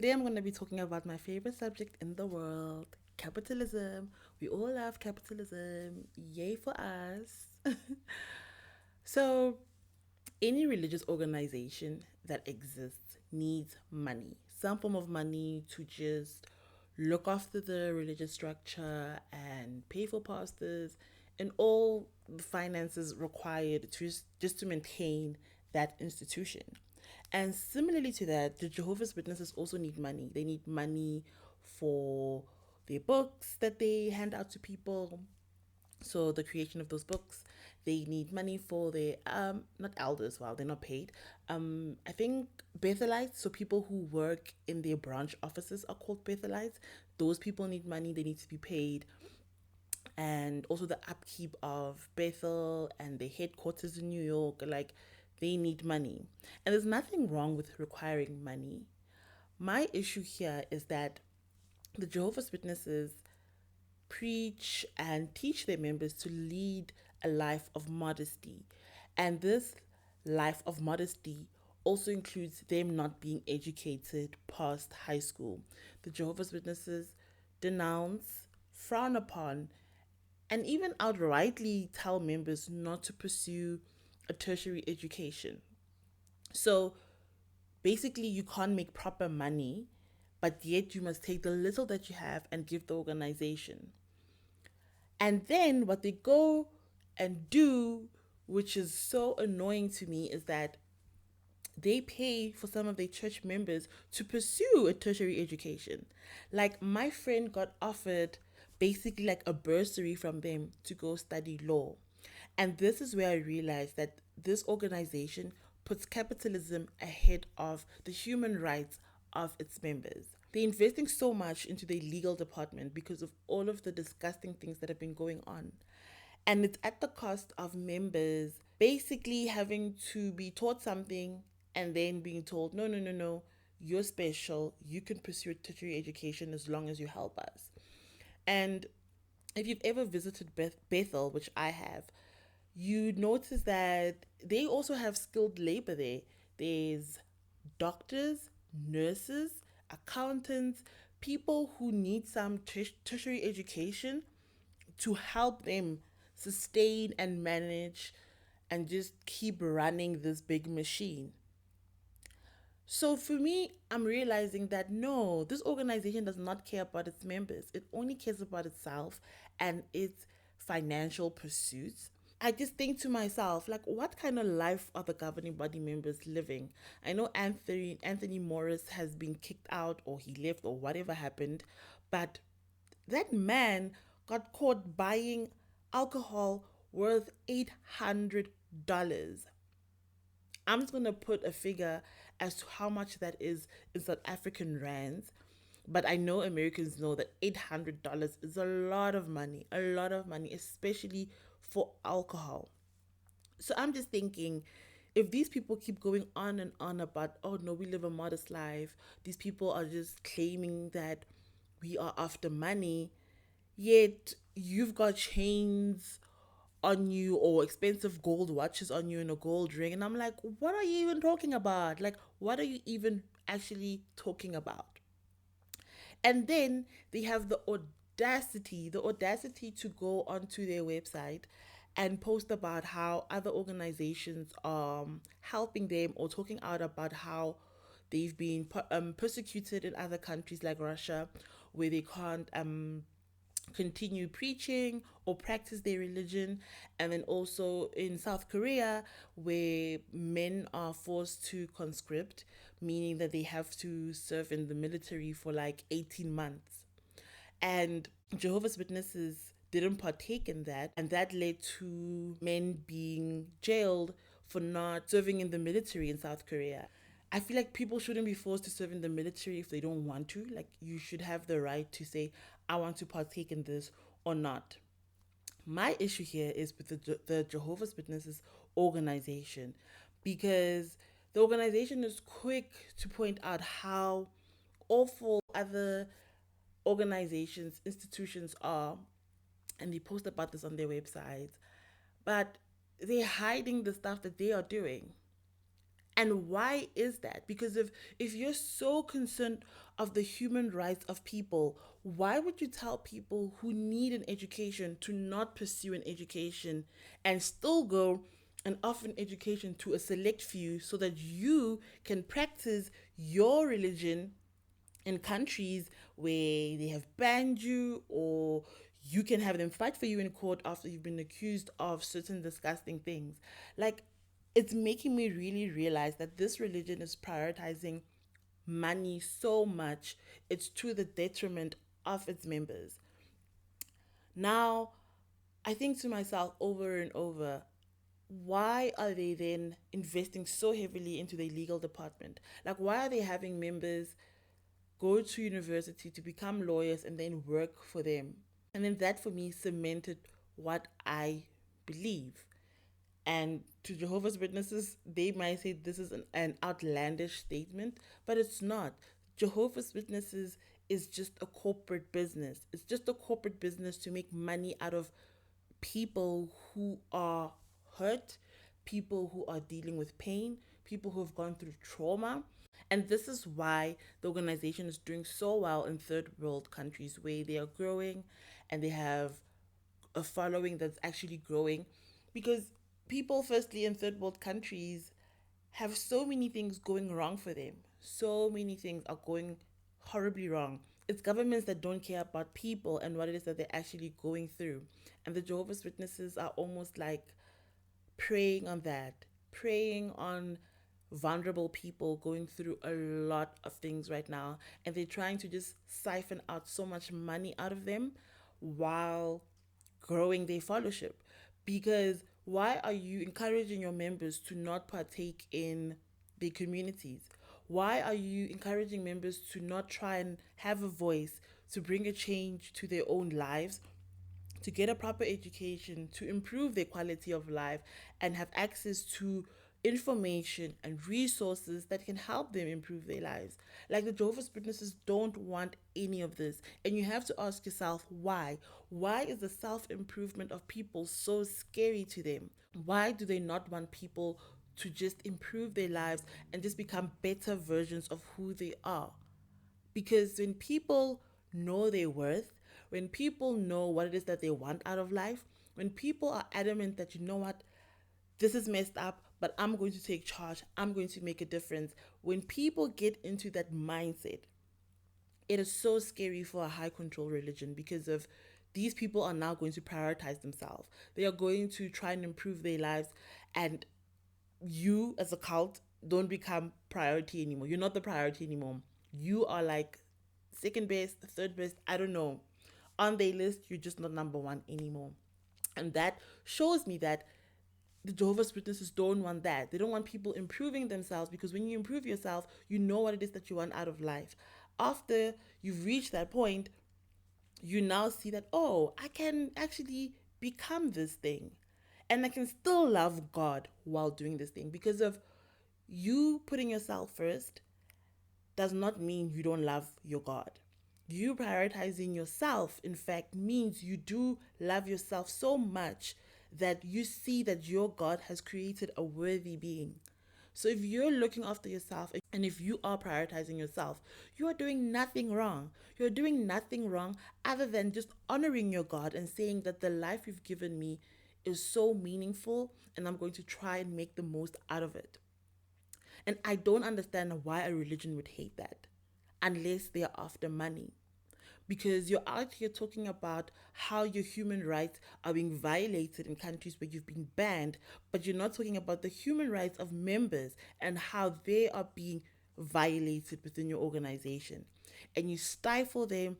Today I'm going to be talking about my favorite subject in the world, capitalism. We all love capitalism. Yay for us. So, any religious organization that exists needs money, some form of money to just look after the religious structure and pay for pastors and all the finances required to just to maintain that institution. And similarly to that, the Jehovah's Witnesses also need money. They need money for their books that they hand out to people, so the creation of those books. They need money for their not elders, well, they're not paid. I think Bethelites, so people who work in their branch offices are called Bethelites. Those people need money, they need to be paid. And also the upkeep of Bethel and the headquarters in New York, like they need money. And there's nothing wrong with requiring money. My issue here is that the Jehovah's Witnesses preach and teach their members to lead a life of modesty. And this life of modesty also includes them not being educated past high school. The Jehovah's Witnesses denounce, frown upon, and even outrightly tell members not to pursue a tertiary education. So basically, you can't make proper money, but yet you must take the little that you have and give the organization. And then what they go and do, which is so annoying to me, is that they pay for some of their church members to pursue a tertiary education. Like my friend got offered basically like a bursary from them to go study law. And this is where I realized that this organization puts capitalism ahead of the human rights of its members. They're investing so much into their legal department because of all of the disgusting things that have been going on. And it's at the cost of members basically having to be taught something and then being told, no, no, no, no, you're special. You can pursue a tertiary education as long as you help us. And if you've ever visited Bethel, which I have, you notice that they also have skilled labor there. There's doctors, nurses, accountants, people who need some tertiary education to help them sustain and manage and just keep running this big machine. So for me, I'm realizing that no, this organization does not care about its members. It only cares about itself and its financial pursuits. I just think to myself, like, what kind of life are the governing body members living? I know Anthony Morris has been kicked out or he left or whatever happened, but that man got caught buying alcohol worth $800. I'm just gonna put a figure as to how much that is in South African rands. But I know Americans know that $800 is a lot of money, especially for alcohol. So I'm just thinking, if these people keep going on and on about, oh no, we live a modest life, these people are just claiming that we are after money, yet you've got chains on you or expensive gold watches on you and a gold ring. And I'm like, what are you even talking about? Like, what are you even actually talking about? And then they have the audacity to go onto their website and post about how other organizations are helping them or talking out about how they've been persecuted in other countries like Russia, where they can't continue preaching or practice their religion, and then also in South Korea where men are forced to conscript, meaning that they have to serve in the military for like 18 months. And Jehovah's Witnesses didn't partake in that, and that led to men being jailed for not serving in the military in South Korea. I feel like people shouldn't be forced to serve in the military if they don't want to. Like, you should have the right to say, I want to partake in this or not. My issue here is with the Jehovah's Witnesses organization, because the organization is quick to point out how awful other organizations, institutions are, and they post about this on their websites, but they're hiding the stuff that they are doing. And why is that? Because if you're so concerned of the human rights of people, why would you tell people who need an education to not pursue an education and still go and offer an education to a select few so that you can practice your religion in countries where they have banned you, or you can have them fight for you in court after you've been accused of certain disgusting things? Like, it's making me really realize that this religion is prioritizing money so much, it's to the detriment of its members. Now, I think to myself over and over, why are they then investing so heavily into the legal department? Like, why are they having members go to university to become lawyers and then work for them? And then that for me cemented what I believe. And to Jehovah's Witnesses, they might say this is an outlandish statement, but it's not. Jehovah's Witnesses is just a corporate business. It's just a corporate business to make money out of people who are hurt, people who are dealing with pain, people who have gone through trauma. And this is why the organization is doing so well in third world countries where they are growing and they have a following that's actually growing, because people, firstly, in third world countries have so many things going wrong for them. So many things are going horribly wrong. It's governments that don't care about people and what it is that they're actually going through. And the Jehovah's Witnesses are almost like preying on that, preying on vulnerable people going through a lot of things right now. And they're trying to just siphon out so much money out of them while growing their fellowship. Because why are you encouraging your members to not partake in their communities? Why are you encouraging members to not try and have a voice, to bring a change to their own lives, to get a proper education, to improve their quality of life, and have access to information and resources that can help them improve their lives? Like, the Jehovah's Witnesses don't want any of this. And you have to ask yourself why. Why is the self improvement of people so scary to them? Why do they not want people to just improve their lives and just become better versions of who they are? Because when people know their worth, when people know what it is that they want out of life, when people are adamant that, you know what, this is messed up, but I'm going to take charge, I'm going to make a difference. When people get into that mindset, it is so scary for a high control religion, because of these people are now going to prioritize themselves. They are going to try and improve their lives, and you as a cult don't become priority anymore. You're not the priority anymore. You are like second best, third best, I don't know. On their list, you're just not number one anymore. And that shows me that the Jehovah's Witnesses don't want that. They don't want people improving themselves, because when you improve yourself, you know what it is that you want out of life. After you've reached that point, you now see that, oh, I can actually become this thing. And I can still love God while doing this thing. Because of you putting yourself first does not mean you don't love your God. You prioritizing yourself, in fact, means you do love yourself so much that you see that your God has created a worthy being. So if you're looking after yourself and if you are prioritizing yourself, you are doing nothing wrong. You're doing nothing wrong other than just honoring your God and saying that the life you've given me is so meaningful and I'm going to try and make the most out of it. And I don't understand why a religion would hate that unless they are after money. Because you're out here talking about how your human rights are being violated in countries where you've been banned, but you're not talking about the human rights of members and how they are being violated within your organization. And you stifle them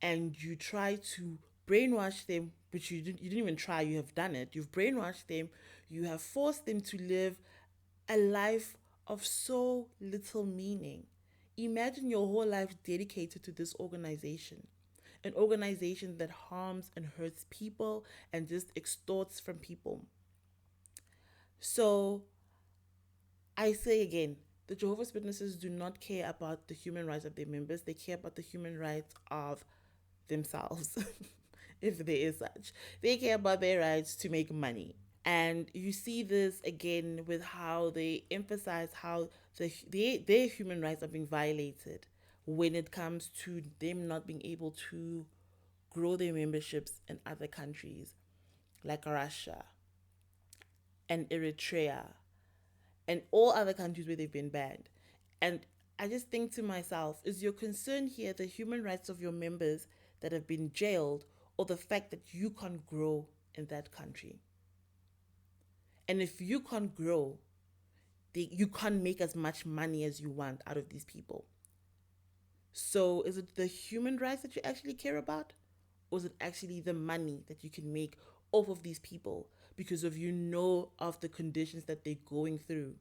and you try to brainwash them, which you didn't even try, you have done it. You've brainwashed them, you have forced them to live a life of so little meaning. Imagine your whole life dedicated to this organization, an organization that harms and hurts people and just extorts from people. So I say again, the Jehovah's Witnesses do not care about the human rights of their members, they care about the human rights of themselves, if there is such. They care about their rights to make money. And you see this again with how they emphasize how their human rights are being violated when it comes to them not being able to grow their memberships in other countries like Russia and Eritrea and all other countries where they've been banned. And I just think to myself, is your concern here the human rights of your members that have been jailed, or the fact that you can't grow in that country? And if you can't grow, you can't make as much money as you want out of these people. So is it the human rights that you actually care about? Or is it actually the money that you can make off of these people because of of the conditions that they're going through?